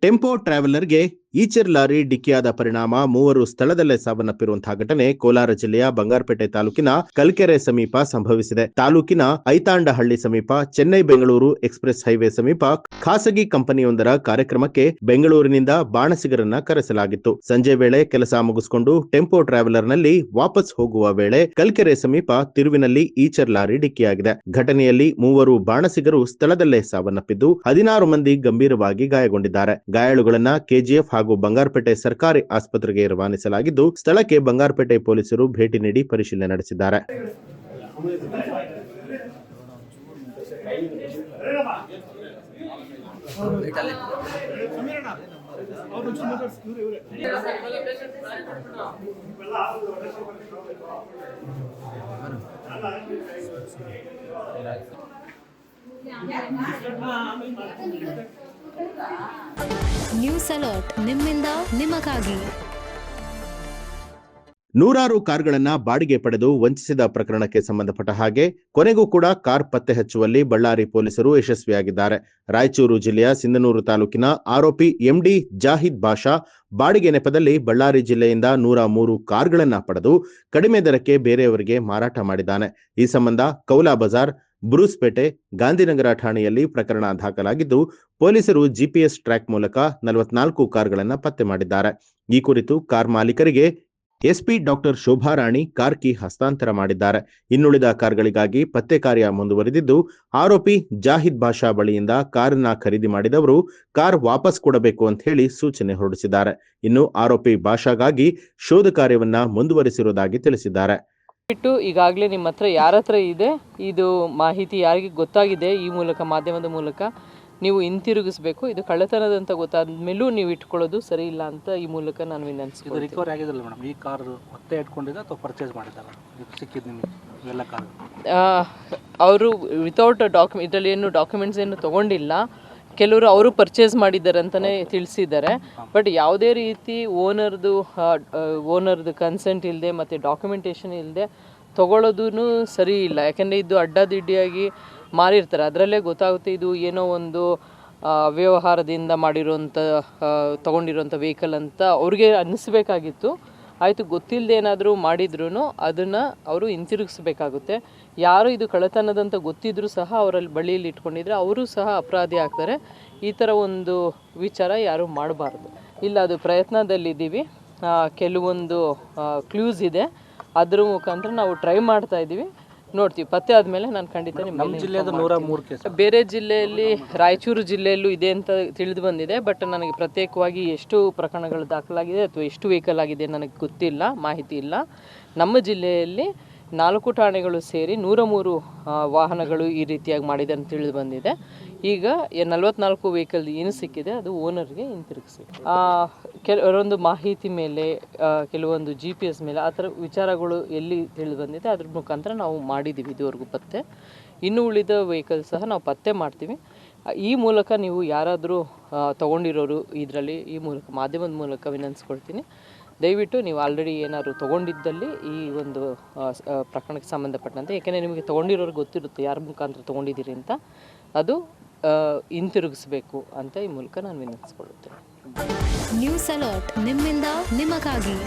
Tempo ಟ್ರಾವೆಲರ್ಗೆ Eicher lorry ಡಿಕ್ಕಿಯಾದ ಪರಿಣಾಮ ಮೂವರು ಸ್ಥಳದಲ್ಲೇ ಸಾವನ್ನಪ್ಪಿರುವಂತಹ ಘಟನೆ ಕೋಲಾರ ಜಿಲ್ಲೆಯ ಬಂಗಾರಪೇಟೆ ತಾಲೂಕಿನ ಕಲ್ಕೆರೆ ಸಮೀಪ ಸಂಭವಿಸಿದೆ. ತಾಲೂಕಿನ ಐತಾಂಡಹಳ್ಳಿ ಸಮೀಪ ಚೆನ್ನೈ ಬೆಂಗಳೂರು ಎಕ್ಸ್ಪ್ರೆಸ್ ಹೈವೇ ಸಮೀಪ ಖಾಸಗಿ ಕಂಪನಿಯೊಂದರ ಕಾರ್ಯಕ್ರಮಕ್ಕೆ ಬೆಂಗಳೂರಿನಿಂದ ಬಾಣಸಿಗರನ್ನ ಕರೆಸಲಾಗಿತ್ತು. ಸಂಜೆ ವೇಳೆ ಕೆಲಸ ಮುಗಿಸಿಕೊಂಡು ಟೆಂಪೋ ಟ್ರಾವೆಲರ್ನಲ್ಲಿ ವಾಪಸ್ ಹೋಗುವ ವೇಳೆ ಕಲ್ಕೆರೆ ಸಮೀಪ ತಿರುವಿನಲ್ಲಿ ಈಚರ್ ಲಾರಿ ಡಿಕ್ಕಿಯಾಗಿದೆ. ಘಟನೆಯಲ್ಲಿ ಮೂವರು ಬಾಣಸಿಗರು ಸ್ಥಳದಲ್ಲೇ ಸಾವನ್ನಪ್ಪಿದ್ದು 16 ಮಂದಿ ಗಂಭೀರವಾಗಿ ಗಾಯಗೊಂಡಿದ್ದಾರೆ. ಗಾಯಾಳುಗಳನ್ನ ಕೆಜಿಎಫ್ ಹಾಗೂ ಬಂಗಾರಪೇಟೆ ಸರ್ಕಾರಿ ಆಸ್ಪತ್ರೆಗೆ ರವಾನಿಸಲಾಗಿದ್ದು, ಸ್ಥಳಕ್ಕೆ ಬಂಗಾರಪೇಟೆ ಪೊಲೀಸರು ಭೇಟಿ ನೀಡಿ ಪರಿಶೀಲನೆ ನಡೆಸಿದ್ದಾರೆ. ನ್ಯೂಸ್ ಅಲರ್ಟ್ ನಿಮ್ಮಿಂದ ನಿಮಗಾಗಿ. ನೂರಾರು ಕಾರ್ಗಳನ್ನ ಬಾಡಿಗೆ ಪಡೆದು ವಂಚಿಸಿದ ಪ್ರಕರಣಕ್ಕೆ ಸಂಬಂಧಪಟ್ಟ ಹಾಗೆ ಕೊನೆಗೂ ಕೂಡ ಕಾರ್ ಪತ್ತೆ ಹಚ್ಚುವಲ್ಲಿ ಬಳ್ಳಾರಿ ಪೊಲೀಸರು ಯಶಸ್ವಿಯಾಗಿದ್ದಾರೆ. ರಾಯಚೂರು ಜಿಲ್ಲೆಯ ಸಿಂಧನೂರು ತಾಲೂಕಿನ ಆರೋಪಿ ಎಂಡಿ ಜಾಹಿದ್ ಬಾಷಾ ಬಾಡಿಗೆ ನೆಪದಲ್ಲಿ ಬಳ್ಳಾರಿ ಜಿಲ್ಲೆಯಿಂದ 103 ಕಾರ್ಗಳನ್ನ ಪಡೆದು ಕಡಿಮೆ ದರಕ್ಕೆ ಬೇರೆಯವರಿಗೆ ಮಾರಾಟ ಮಾಡಿದ್ದಾನೆ. ಈ ಸಂಬಂಧ ಕೌಲಾ ಬಜಾರ್, ಬ್ರೂಸ್ಪೇಟೆ, ಗಾಂಧಿನಗರ ಠಾಣೆಯಲ್ಲಿ ಪ್ರಕರಣ ದಾಖಲಾಗಿದ್ದು, ಪೊಲೀಸರು ಜಿಪಿಎಸ್ ಟ್ರ್ಯಾಕ್ ಮೂಲಕ 44 ಕಾರ್ಗಳನ್ನ ಪತ್ತೆ ಮಾಡಿದ್ದಾರೆ. ಈ ಕುರಿತು ಕಾರ್ ಮಾಲೀಕರಿಗೆ SP doctor Shobharani car key ಹಸ್ತಾಂತರ ಮಾಡಿದ್ದಾರೆ. ಇನ್ನುಳಿದ ಕಾರ್ಗಳಿಗಾಗಿ ಪತ್ತೆ ಕಾರ್ಯ ಮುಂದುವರೆದಿದ್ದು, ಆರೋಪಿ ಜಾಹಿದ್ ಬಾಷಾ ಬಳಿಯಿಂದ ಕಾರನ್ನ ಖರೀದಿ ಮಾಡಿದವರು ಕಾರ್ ವಾಪಸ್ ಕೊಡಬೇಕು ಅಂತ ಹೇಳಿ ಸೂಚನೆ ಹೊರಡಿಸಿದ್ದಾರೆ. ಇನ್ನು ಆರೋಪಿ ಬಾಷಾಗಾಗಿ ಶೋಧ ಕಾರ್ಯವನ್ನ ಮುಂದುವರಿಸಿರುವುದಾಗಿ ತಿಳಿಸಿದ್ದಾರೆ. ಈಗಾಗಲೇ ನಿಮ್ಮ ಹತ್ರ ಯಾರ ಹತ್ರ ಇದೆ ಇದು ಮಾಹಿತಿ ಯಾರಿಗೆ ಗೊತ್ತಾಗಿದೆ, ಈ ಮೂಲಕ ಮಾಧ್ಯಮದ ಮೂಲಕ ನೀವು ಹಿಂತಿರುಗಿಸ್ಬೇಕು. ಇದು ಕಳ್ಳತನದಂತ ಗೊತ್ತಾದ ಮೇಲೂ ನೀವು ಇಟ್ಕೊಳ್ಳೋದು ಸರಿ ಇಲ್ಲ ಅಂತ ಈ ಮೂಲಕ ನಾನು ವಿನಂತಿಸ್ತೀನಿ. ರಿಕವರಿ ಆಗಿದಲ್ಲ ಮೇಡಮ್, ಈ ಕಾರ್ ಮತ್ತೆ ಇಟ್ಕೊಂಡಿದ್ದ ಅಥವಾ ಪರ್ಚೇಸ್ ಮಾಡಿದ್ದಾರೆ ಸಿಕ್ಕಿದ್ದು ನಿಮಗೆ ಇವೆಲ್ಲ ಕಾರ್? ಅವರು ವಿತೌಟ್ ಇದರಲ್ಲಿ ಏನು ಡಾಕ್ಯುಮೆಂಟ್ಸ್ ಏನು ತೊಗೊಂಡಿಲ್ಲ. ಕೆಲವರು ಅವರು ಪರ್ಚೇಸ್ ಮಾಡಿದ್ದಾರೆ ಅಂತಲೇ ತಿಳಿಸಿದ್ದಾರೆ. ಬಟ್ ಯಾವುದೇ ರೀತಿ ಓನರ್ದು ಕನ್ಸೆಂಟ್ ಇಲ್ಲದೆ ಮತ್ತು ಡಾಕ್ಯುಮೆಂಟೇಷನ್ ಇಲ್ಲದೆ ತೊಗೊಳ್ಳೋದೂ ಸರಿ ಇಲ್ಲ. ಯಾಕೆಂದರೆ ಇದು ಅಡ್ಡಾದಿಡ್ಡಿಯಾಗಿ ಮಾರಿರ್ತಾರೆ. ಅದರಲ್ಲೇ ಗೊತ್ತಾಗುತ್ತೆ ಇದು ಏನೋ ಒಂದು ವ್ಯವಹಾರದಿಂದ ತೊಗೊಂಡಿರೋಂಥ ವೆಹಿಕಲ್ ಅಂತ ಅವ್ರಿಗೆ ಅನ್ನಿಸ್ಬೇಕಾಗಿತ್ತು. ಆಯಿತು, ಗೊತ್ತಿಲ್ಲದೆ ಏನಾದರೂ ಮಾಡಿದ್ರೂ ಅದನ್ನು ಅವರು ಹಿಂತಿರುಗಿಸ್ಬೇಕಾಗುತ್ತೆ. ಯಾರು ಇದು ಕಳ್ಳತನದಂತ ಗೊತ್ತಿದ್ರೂ ಸಹ ಅವರಲ್ಲಿ ಬಳಿಯಲ್ಲಿ ಇಟ್ಕೊಂಡಿದ್ರೆ ಅವರು ಸಹ ಅಪರಾಧಿ ಆಗ್ತಾರೆ. ಈ ಥರ ಒಂದು ವಿಚಾರ ಯಾರು ಮಾಡಬಾರ್ದು. ಇಲ್ಲ, ಅದು ಪ್ರಯತ್ನದಲ್ಲಿದ್ದೀವಿ. ಕೆಲವೊಂದು ಕ್ಲೂಸ್ ಇದೆ, ಅದ್ರ ಮುಖಾಂತರ ನಾವು ಟ್ರೈ ಮಾಡ್ತಾ ಇದ್ದೀವಿ. ನೋಡ್ತೀವಿ, ಪತ್ತೆ ಆದಮೇಲೆ ನಾನು ಖಂಡಿತ ನಿಮಗೆ. ಬೇರೆ ಜಿಲ್ಲೆಯಲ್ಲಿ, ರಾಯಚೂರು ಜಿಲ್ಲೆಯಲ್ಲೂ ಇದೆ ಅಂತ ತಿಳಿದು ಬಂದಿದೆ. ಬಟ್ ನನಗೆ ಪ್ರತ್ಯೇಕವಾಗಿ ಎಷ್ಟು ಪ್ರಕರಣಗಳು ದಾಖಲಾಗಿದೆ ಅಥವಾ ಎಷ್ಟು ವೆಹಿಕಲ್ ಆಗಿದೆ ನನಗೆ ಗೊತ್ತಿಲ್ಲ, ಮಾಹಿತಿ ಇಲ್ಲ. ನಮ್ಮ ಜಿಲ್ಲೆಯಲ್ಲಿ 4 ಠಾಣೆಗಳು ಸೇರಿ 103 ವಾಹನಗಳು ಈ ರೀತಿಯಾಗಿ ಮಾಡಿದೆ ಅಂತ ತಿಳಿದು ಬಂದಿದೆ. ಈಗ 44 ವೆಹಿಕಲ್ ಏನು ಸಿಕ್ಕಿದೆ ಅದು ಓನರ್ಗೆ ಹಿಂತಿರುಗಿಸ್ಬೇಕು. ಕೆಲವೊಂದು ಮಾಹಿತಿ ಮೇಲೆ, ಕೆಲವೊಂದು GPS ಮೇಲೆ ಆ ಥರ ವಿಚಾರಗಳು ಎಲ್ಲಿ ತಿಳಿದು ಬಂದಿದೆ ಅದ್ರ ಮುಖಾಂತರ ನಾವು ಮಾಡಿದ್ದೀವಿ ಇದುವರೆಗೂ ಪತ್ತೆ. ಇನ್ನು ಉಳಿದ ವೆಹಿಕಲ್ ಸಹ ನಾವು ಪತ್ತೆ ಮಾಡ್ತೀವಿ. ಈ ಮೂಲಕ ನೀವು ಯಾರಾದರೂ ತೊಗೊಂಡಿರೋರು ಇದರಲ್ಲಿ ಈ ಮೂಲಕ ಮಾಧ್ಯಮದ ಮೂಲಕ ವಿನಂತಿಸ್ಕೊಳ್ತೀನಿ, ದಯವಿಟ್ಟು ನೀವು ಆಲ್ರೆಡಿ ಏನಾದ್ರು ತೊಗೊಂಡಿದ್ದಲ್ಲಿ ಈ ಒಂದು ಪ್ರಕರಣಕ್ಕೆ ಸಂಬಂಧಪಟ್ಟಂತೆ, ಏಕೆಂದರೆ ನಿಮಗೆ ತೊಗೊಂಡಿರೋರಿಗೆ ಗೊತ್ತಿರುತ್ತೆ ಯಾರ ಮುಖಾಂತರ ತೊಗೊಂಡಿದ್ದೀರಿ ಅಂತ, ಅದು ಹಿಂತಿರುಗಿಸ್ಬೇಕು ಅಂತ ಈ ಮೂಲಕ ನಾನು ವಿನಂತಿಸ್ಕೊಳ್ಳುತ್ತೇನೆ. ನ್ಯೂಸ್ ಅಲರ್ಟ್ ನಿಮ್ಮಿಂದ ನಿಮಗಾಗಿ.